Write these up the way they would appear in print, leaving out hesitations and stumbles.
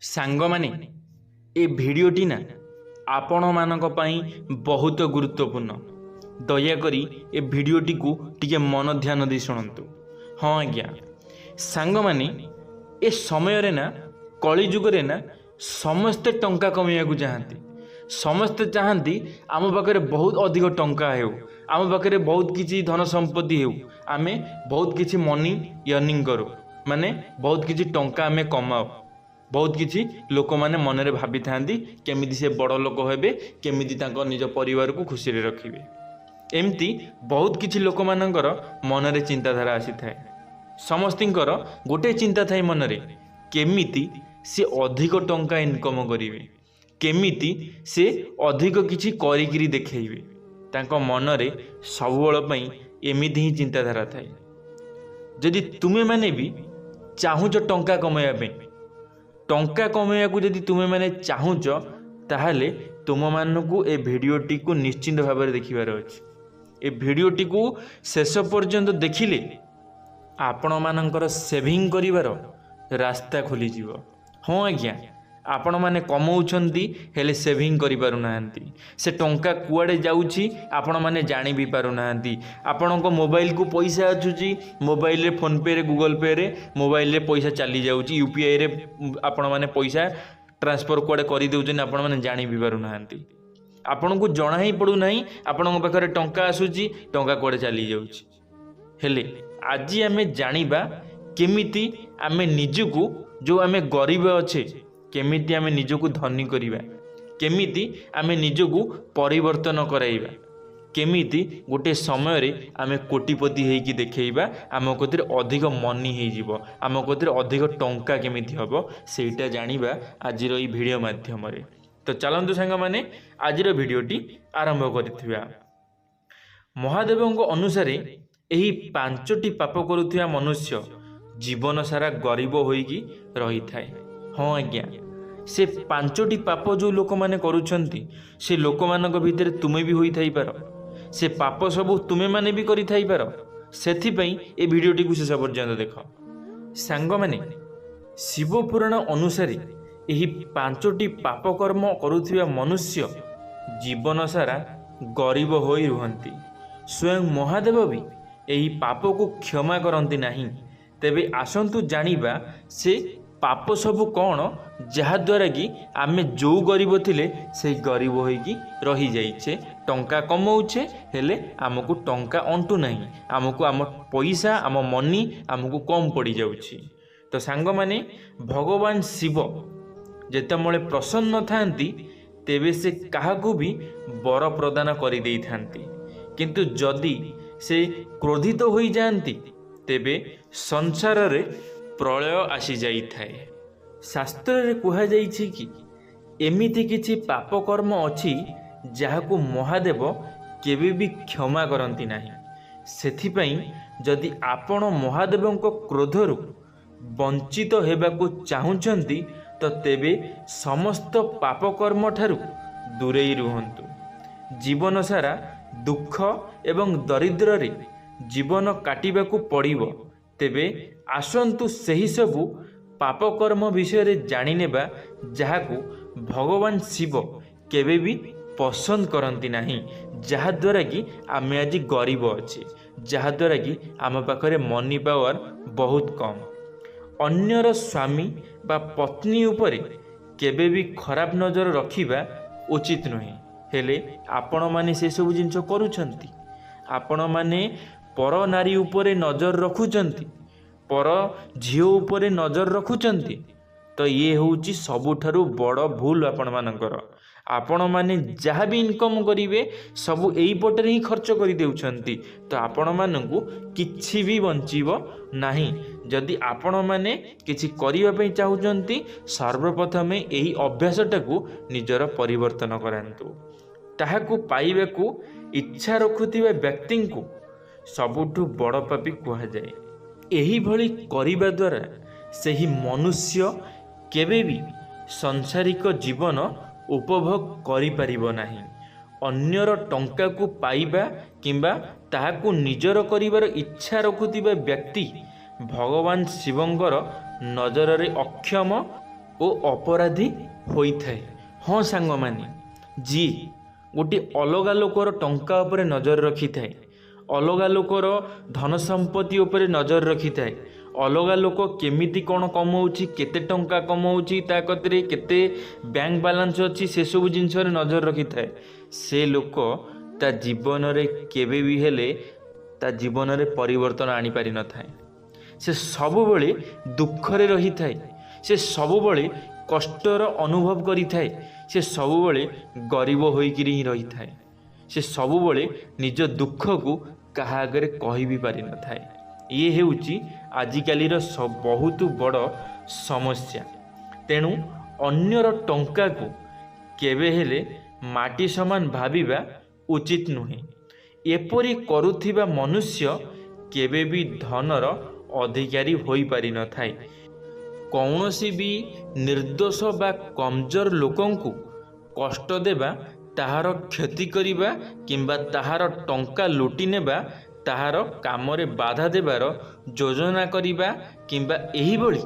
ସାଙ୍ଗମାନେ ଏ ଭିଡ଼ିଓଟି ନା ଆପଣମାନଙ୍କ ପାଇଁ ବହୁତ ଗୁରୁତ୍ୱପୂର୍ଣ୍ଣ। ଦୟାକରି ଏ ଭିଡ଼ିଓଟିକୁ ଟିକେ ମନ ଧ୍ୟାନ ଦେଇ ଶୁଣନ୍ତୁ। ହଁ ଆଜ୍ଞା, ସାଙ୍ଗମାନେ ଏ ସମୟରେ ନା କଳିଯୁଗରେ ନା ସମସ୍ତେ ଟଙ୍କା କମେଇବାକୁ ଚାହାନ୍ତି। ସମସ୍ତେ ଚାହାନ୍ତି ଆମ ପାଖରେ ବହୁତ ଅଧିକ ଟଙ୍କା ହେଉ, ଆମ ପାଖରେ ବହୁତ କିଛି ଧନ ସମ୍ପତ୍ତି ହେଉ, ଆମେ ବହୁତ କିଛି ମନି ୟର୍ନିଂ କରୁ, ମାନେ ବହୁତ କିଛି ଟଙ୍କା ଆମେ କମାଉ। ବହୁତ କିଛି ଲୋକମାନେ ମନରେ ଭାବିଥାନ୍ତି କେମିତି ସେ ବଡ଼ ଲୋକ ହେବେ, କେମିତି ତାଙ୍କ ନିଜ ପରିବାରକୁ ଖୁସିରେ ରଖିବେ। ଏମିତି ବହୁତ କିଛି ଲୋକମାନଙ୍କର ମନରେ ଚିନ୍ତାଧାରା ଆସିଥାଏ। ସମସ୍ତଙ୍କର ଗୋଟିଏ ଚିନ୍ତା ଥାଏ ମନରେ, କେମିତି ସେ ଅଧିକ ଟଙ୍କା ଇନକମ୍ କରିବେ, କେମିତି ସେ ଅଧିକ କିଛି କରିକିରି ଦେଖେଇବେ। ତାଙ୍କ ମନରେ ସବୁବେଳ ପାଇଁ ଏମିତି ହିଁ ଚିନ୍ତାଧାରା ଥାଏ। ଯଦି ତୁମେମାନେ ବି ଚାହୁଁଛ ଟଙ୍କା କମାଇବା ପାଇଁ, ଟଙ୍କା କମାଇବାକୁ ଯଦି ତୁମେମାନେ ଚାହୁଁଛ, ତାହେଲେ ତୁମମାନଙ୍କୁ ଏ ଭିଡ଼ିଓଟିକୁ ନିଶ୍ଚିନ୍ତ ଭାବରେ ଦେଖିବାର ଅଛି। ଏ ଭିଡ଼ିଓଟିକୁ ଶେଷ ପର୍ଯ୍ୟନ୍ତ ଦେଖିଲେ ଆପଣମାନଙ୍କର ସେଭିଂ କରିବାର ରାସ୍ତା ଖୋଲିଯିବ। ହଁ ଆଜ୍ଞା, ଆପଣମାନେ କମାଉଛନ୍ତି ହେଲେ ସେଭିଂ କରିପାରୁନାହାନ୍ତି। ସେ ଟଙ୍କା କୁଆଡ଼େ ଯାଉଛି ଆପଣମାନେ ଜାଣି ବି ପାରୁନାହାନ୍ତି। ଆପଣଙ୍କ ମୋବାଇଲକୁ ପଇସା ଆସୁଛି, ମୋବାଇଲରେ ଫୋନ୍ପେରେ, ଗୁଗଲ୍ ପେରେ ମୋବାଇଲରେ ପଇସା ଚାଲିଯାଉଛି, UPIରେ ଆପଣମାନେ ପଇସା ଟ୍ରାନ୍ସଫର୍ କୁଆଡ଼େ କରିଦେଉଛନ୍ତି, ଆପଣମାନେ ଜାଣି ବି ପାରୁନାହାନ୍ତି। ଆପଣଙ୍କୁ ଜଣା ହିଁ ପଡ଼ୁନାହିଁ ଆପଣଙ୍କ ପାଖରେ ଟଙ୍କା ଆସୁଛି, ଟଙ୍କା କୁଆଡ଼େ ଚାଲିଯାଉଛି। ହେଲେ ଆଜି ଆମେ ଜାଣିବା କେମିତି ଆମେ ନିଜକୁ, ଯେଉଁ ଆମେ ଗରିବ ଅଛେ, କେମିତି ଆମେ ନିଜକୁ ଧନୀ କରିବା, କେମିତି ଆମେ ନିଜକୁ ପରିବର୍ତ୍ତନ କରାଇବା, କେମିତି ଗୋଟିଏ ସମୟରେ ଆମେ କୋଟିପତି ହେଇକି ଦେଖେଇବା, ଆମ କତିରେ ଅଧିକ ମନି ହେଇଯିବ, ଆମ କତିରେ ଅଧିକ ଟଙ୍କା କେମିତି ହେବ, ସେଇଟା ଜାଣିବା ଆଜିର ଏଇ ଭିଡ଼ିଓ ମାଧ୍ୟମରେ। ତ ଚାଲନ୍ତୁ ସାଙ୍ଗମାନେ ଆଜିର ଭିଡ଼ିଓଟି ଆରମ୍ଭ କରିଥିବା। ମହାଦେବଙ୍କ ଅନୁସାରେ ଏହି 5ଟି ପାପ କରୁଥିବା ମନୁଷ୍ୟ ଜୀବନ ସାରା ଗରିବ ହୋଇକି ରହିଥାଏ। ହଁ ଆଜ୍ଞା, ସେ 5ଟି ପାପ ଯେଉଁ ଲୋକମାନେ କରୁଛନ୍ତି, ସେ ଲୋକମାନଙ୍କ ଭିତରେ ତୁମେ ବି ହୋଇଥାଇପାର। ସେ ପାପ ସବୁ ତୁମେମାନେ ବି କରିଥାଇପାର। ସେଥିପାଇଁ ଏ ଭିଡ଼ିଓଟିକୁ ଶେଷ ପର୍ଯ୍ୟନ୍ତ ଦେଖ। ସାଙ୍ଗମାନେ, ଶିବପୁରାଣ ଅନୁସାରେ ଏହି 5ଟି ପାପ କର୍ମ କରୁଥିବା ମନୁଷ୍ୟ ଜୀବନ ସାରା ଗରିବ ହୋଇ ରୁହନ୍ତି। ସ୍ୱୟଂ ମହାଦେବ ବି ଏହି ପାପକୁ କ୍ଷମା କରନ୍ତି ନାହିଁ। ତେବେ ଆସନ୍ତୁ ଜାଣିବା ସେ ପାପ ସବୁ କ'ଣ, ଯାହାଦ୍ୱାରା କି ଆମେ ଯେଉଁ ଗରିବ ଥିଲେ ସେଇ ଗରିବ ହୋଇକି ରହିଯାଇଛେ। ଟଙ୍କା କମାଉଛେ ହେଲେ ଆମକୁ ଟଙ୍କା ଅଣ୍ଟୁ ନାହିଁ, ଆମକୁ ଆମ ପଇସା, ଆମ ମନି ଆମକୁ କମ୍ ପଡ଼ିଯାଉଛି। ତ ସାଙ୍ଗମାନେ, ଭଗବାନ ଶିବ ଯେତେବେଳେ ପ୍ରସନ୍ନ ଥାନ୍ତି, ତେବେ ସେ କାହାକୁ ବି ବର ପ୍ରଦାନ କରିଦେଇଥାନ୍ତି। କିନ୍ତୁ ଯଦି ସେ କ୍ରୋଧିତ ହୋଇଯାଆନ୍ତି, ତେବେ ସଂସାରରେ ପ୍ରଳୟ ଆସିଯାଇଥାଏ। ଶାସ୍ତ୍ରରେ କୁହାଯାଇଛି କି ଏମିତି କିଛି ପାପକର୍ମ ଅଛି ଯାହାକୁ ମହାଦେବ କେବେ ବି କ୍ଷମା କରନ୍ତି ନାହିଁ। ସେଥିପାଇଁ ଯଦି ଆପଣ ମହାଦେବଙ୍କ କ୍ରୋଧରୁ ବଞ୍ଚିତ ହେବାକୁ ଚାହୁଁଛନ୍ତି, ତ ତେବେ ସମସ୍ତ ପାପକର୍ମ ଠାରୁ ଦୂରେଇ ରୁହନ୍ତୁ। ଜୀବନ ସାରା ଦୁଃଖ ଏବଂ ଦରିଦ୍ରରେ ଜୀବନ କାଟିବାକୁ ପଡ଼ିବ। ତେବେ ଆସନ୍ତୁ ସେହି ସବୁ ପାପକର୍ମ ବିଷୟରେ ଜାଣିନେବା, ଯାହାକୁ ଭଗବାନ ଶିବ କେବେ ବି ପସନ୍ଦ କରନ୍ତି ନାହିଁ, ଯାହାଦ୍ୱାରା କି ଆମେ ଆଜି ଗରିବ ଅଛେ, ଯାହାଦ୍ୱାରା କି ଆମ ପାଖରେ ମନି ପାୱାର ବହୁତ କମ୍। ଅନ୍ୟର ସ୍ୱାମୀ ବା ପତ୍ନୀ ଉପରେ କେବେ ବି ଖରାପ ନଜର ରଖିବା ଉଚିତ ନୁହେଁ। ହେଲେ ଆପଣମାନେ ସେସବୁ ଜିନିଷ କରୁଛନ୍ତି। ଆପଣମାନେ ପର ନାରୀ ଉପରେ ନଜର ରଖୁଛନ୍ତି, ପର ଝିଅ ଉପରେ ନଜର ରଖୁଛନ୍ତି। ତ ଇଏ ହେଉଛି ସବୁଠାରୁ ବଡ଼ ଭୁଲ ଆପଣମାନଙ୍କର। ଆପଣମାନେ ଯାହା ବି ଇନକମ୍ କରିବେ ସବୁ ଏଇପଟରେ ହିଁ ଖର୍ଚ୍ଚ କରିଦେଉଛନ୍ତି। ତ ଆପଣମାନଙ୍କୁ କିଛି ବି ବଞ୍ଚିବ ନାହିଁ। ଯଦି ଆପଣମାନେ କିଛି କରିବା ପାଇଁ ଚାହୁଁଛନ୍ତି, ସର୍ବପ୍ରଥମେ ଏହି ଅଭ୍ୟାସଟାକୁ ନିଜର ପରିବର୍ତ୍ତନ କରାନ୍ତୁ। ତାହାକୁ ପାଇବାକୁ ଇଚ୍ଛା ରଖୁଥିବା ବ୍ୟକ୍ତିଙ୍କୁ ସବୁଠୁ ବଡ଼ ପାପୀ କୁହାଯାଏ। ଏହିଭଳି କରିବା ଦ୍ୱାରା ସେହି ମନୁଷ୍ୟ କେବେ ବି ସାଂସାରିକ ଜୀବନ ଉପଭୋଗ କରିପାରିବ ନାହିଁ। ଅନ୍ୟର ଟଙ୍କାକୁ ପାଇବା କିମ୍ବା ତାହାକୁ ନିଜର କରିବାର ଇଚ୍ଛା ରଖୁଥିବା ବ୍ୟକ୍ତି ଭଗବାନ ଶିବଙ୍କର ନଜରରେ ଅକ୍ଷମ ଓ ଅପରାଧୀ ହୋଇଥାଏ। ହଁ ସାଙ୍ଗମାନେ, ଯିଏ ଗୋଟିଏ ଅଲଗା ଲୋକର ଟଙ୍କା ଉପରେ ନଜର ରଖିଥାଏ, ଅଲଗା ଲୋକର ଧନ ସମ୍ପତ୍ତି ଉପରେ ନଜର ରଖିଥାଏ, ଅଲଗା ଲୋକ କେମିତି କ'ଣ କମାଉଛି, କେତେ ଟଙ୍କା କମାଉଛି, ତା କତିରେ କେତେ ବ୍ୟାଙ୍କ ବାଲାନ୍ସ ଅଛି, ସେସବୁ ଜିନିଷରେ ନଜର ରଖିଥାଏ, ସେ ଲୋକ ତା ଜୀବନରେ କେବେ ବି ହେଲେ ତା ଜୀବନରେ ପରିବର୍ତ୍ତନ ଆଣିପାରିନଥାଏ। ସେ ସବୁବେଳେ ଦୁଃଖରେ ରହିଥାଏ, ସେ ସବୁବେଳେ କଷ୍ଟର ଅନୁଭବ କରିଥାଏ, ସେ ସବୁବେଳେ ଗରିବ ହୋଇକରି ହିଁ ରହିଥାଏ, ସେ ସବୁବେଳେ ନିଜ ଦୁଃଖକୁ କାହା ଆଗରେ କହି ବି ପାରିନଥାଏ। ଇଏ ହେଉଛି ଆଜିକାଲିର ବହୁତ ବଡ଼ ସମସ୍ୟା। ତେଣୁ ଅନ୍ୟର ଟଙ୍କାକୁ କେବେ ହେଲେ ମାଟି ସମାନ ଭାବିବା ଉଚିତ ନୁହେଁ। ଏପରି କରୁଥିବା ମନୁଷ୍ୟ କେବେ ବି ଧନର ଅଧିକାରୀ ହୋଇପାରିନଥାଏ। କୌଣସି ବି ନିର୍ଦ୍ଦୋଷ ବା କମଜୋର ଲୋକଙ୍କୁ କଷ୍ଟ ଦେବା, ତାହାର କ୍ଷତି କରିବା କିମ୍ବା ତାହାର ଟଙ୍କା ଲୁଟି ନେବା, ତାହାର କାମରେ ବାଧା ଦେବାର ଯୋଜନା କରିବା କିମ୍ବା ଏହିଭଳି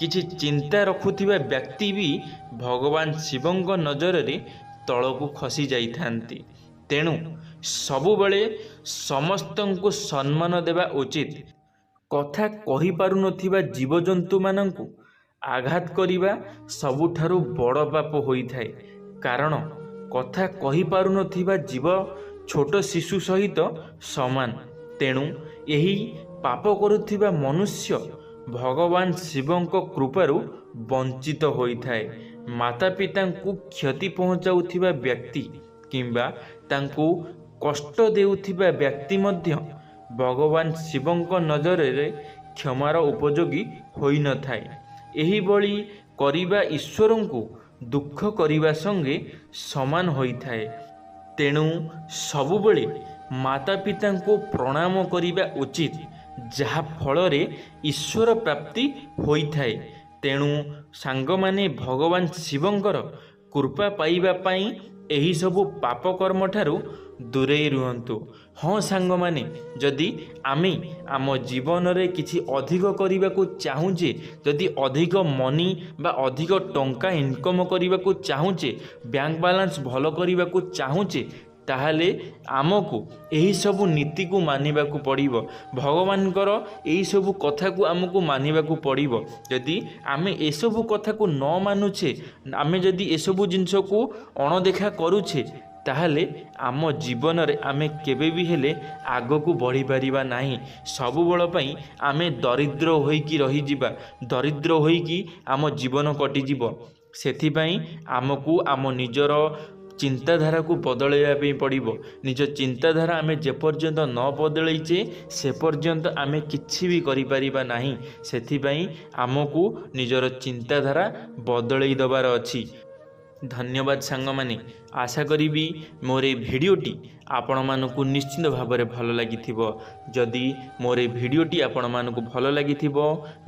କିଛି ଚିନ୍ତା ରଖୁଥିବା ବ୍ୟକ୍ତି ବି ଭଗବାନ ଶିବଙ୍କ ନଜରରେ ତଳକୁ ଖସି ଯାଇଥାନ୍ତି। ତେଣୁ ସବୁବେଳେ ସମସ୍ତଙ୍କୁ ସମ୍ମାନ ଦେବା ଉଚିତ। କଥା କହିପାରୁନଥିବା ଜୀବଜନ୍ତୁମାନଙ୍କୁ ଆଘାତ କରିବା ସବୁଠାରୁ ବଡ଼ ପାପ ହୋଇଥାଏ। କାରଣ କଥା କହିପାରୁନଥିବା ଜୀବ ଛୋଟ ଶିଶୁ ସହିତ ସମାନ। ତେଣୁ ଏହି ପାପ କରୁଥିବା ମନୁଷ୍ୟ ଭଗବାନ ଶିବଙ୍କ କୃପାରୁ ବଞ୍ଚିତ ହୋଇଥାଏ। ମାତା ପିତାଙ୍କୁ କ୍ଷତି ପହଞ୍ଚାଉଥିବା ବ୍ୟକ୍ତି କିମ୍ବା ତାଙ୍କୁ କଷ୍ଟ ଦେଉଥିବା ବ୍ୟକ୍ତି ମଧ୍ୟ ଭଗବାନ ଶିବଙ୍କ ନଜରରେ କ୍ଷମାର ଉପଯୋଗୀ ହୋଇନଥାଏ। ଏହିଭଳି କରିବା ଈଶ୍ୱରଙ୍କୁ ଦୁଃଖ କରିବା ସଙ୍ଗେ ସମାନ ହୋଇଥାଏ। ତେଣୁ ସବୁବେଳେ ମାତା ପିତାଙ୍କୁ ପ୍ରଣାମ କରିବା ଉଚିତ, ଯାହା ଫଳରେ ଈଶ୍ୱର ପ୍ରାପ୍ତି ହୋଇଥାଏ। ତେଣୁ ସାଙ୍ଗମାନେ, ଭଗବାନ ଶିବଙ୍କର କୃପା ପାଇବା ପାଇଁ ଏହିସବୁ ପାପକର୍ମ ଠାରୁ ଦୂରେଇ ରୁହନ୍ତୁ। ହଁ ସାଙ୍ଗମାନେ, ଯଦି ଆମେ ଆମ ଜୀବନରେ କିଛି ଅଧିକ କରିବାକୁ ଚାହୁଁଛେ, ଯଦି ଅଧିକ ମନି ବା ଅଧିକ ଟଙ୍କା ଇନକମ୍ କରିବାକୁ ଚାହୁଁଛେ, ବ୍ୟାଙ୍କ ବାଲାନ୍ସ ଭଲ କରିବାକୁ ଚାହୁଁଛେ, ତାହେଲେ ଆମକୁ ଏହିସବୁ ନୀତିକୁ ମାନିବାକୁ ପଡ଼ିବ। ଭଗବାନଙ୍କର ଏହିସବୁ କଥାକୁ ଆମକୁ ମାନିବାକୁ ପଡ଼ିବ। ଯଦି ଆମେ ଏସବୁ କଥାକୁ ନ ମାନୁଛେ, ଆମେ ଯଦି ଏସବୁ ଜିନିଷକୁ ଅଣଦେଖା କରୁଛେ, ତାହେଲେ ଆମ ଜୀବନରେ ଆମେ କେବେ ବି ହେଲେ ଆଗକୁ ବଢ଼ିପାରିବା ନାହିଁ। ସବୁବେଳ ପାଇଁ ଆମେ ଦରିଦ୍ର ହୋଇକି ରହିଯିବା, ଦରିଦ୍ର ହୋଇକି ଆମ ଜୀବନ କଟିଯିବ। ସେଥିପାଇଁ ଆମକୁ ଆମ ନିଜର ଚିନ୍ତାଧାରାକୁ ବଦଳାଇବା ପାଇଁ ପଡ଼ିବ। ନିଜ ଚିନ୍ତାଧାରା ଆମେ ଯେପର୍ଯ୍ୟନ୍ତ ନ ବଦଳେଇଛେ, ସେ ପର୍ଯ୍ୟନ୍ତ ଆମେ କିଛି ବି କରିପାରିବା ନାହିଁ। ସେଥିପାଇଁ ଆମକୁ ନିଜର ଚିନ୍ତାଧାରା ବଦଳେଇ ଦେବାର ଅଛି। ଧନ୍ୟବାଦ ସାଙ୍ଗମାନେ। ଆଶା କରିବି ମୋର এই ଭିଡ଼ିଓଟି ଆପଣମାନଙ୍କୁ ନିଶ୍ଚିତ ଭାବରେ ଭଲ ଲାଗିଥିବ। ଯଦି ମୋର এই ଭିଡ଼ିଓଟି ଆପଣମାନଙ୍କୁ ଭଲ ଲାଗିଥିବ,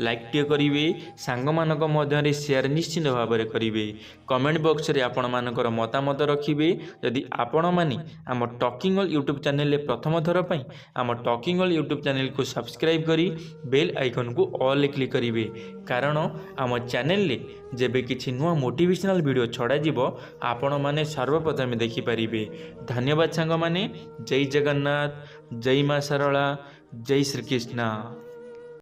ଲାଇକ୍ଟିଏ କରିବେ, ସାଙ୍ଗମାନଙ୍କ ମଧ୍ୟରେ ସେୟାର ନିଶ୍ଚିତ ଭାବରେ କରିବେ। କମେଣ୍ଟ ବକ୍ସରେ ଆପଣମାନଙ୍କର ମତାମତ ରଖିବେ। ଯଦି ଆପଣମାନେ ଆମ ଟକିଂ ଅଲ୍ ୟୁଟ୍ୟୁବ୍ ଚ୍ୟାନେଲରେ ପ୍ରଥମ ଥର ପାଇଁ ଆମ ଟକିଂ ଅଲ୍ ୟୁଟ୍ୟୁବ୍ ଚ୍ୟାନେଲକୁ ସବସ୍କ୍ରାଇବ୍ କରି ବେଲ୍ ଆଇକନ୍କୁ ଅଲ୍ କ୍ଲିକ୍ କରିବେ। କାରଣ ଆମ ଚ୍ୟାନେଲରେ ଯେବେ କିଛି ନୂଆ ମୋଟିଭେସନାଲ୍ ଭିଡ଼ିଓ ଛଡ଼ାଯିବ, ଆପଣମାନେ ସର୍ବପ୍ରଥମେ ଦେଖିପାରିବେ। ଧନ୍ୟବାଦ ସାଙ୍ଗମାନେ। ଜୟ ଜଗନ୍ନାଥ, ଜୟ ମା ଶାରଳା, ଜୟ ଶ୍ରୀକୃଷ୍ଣ।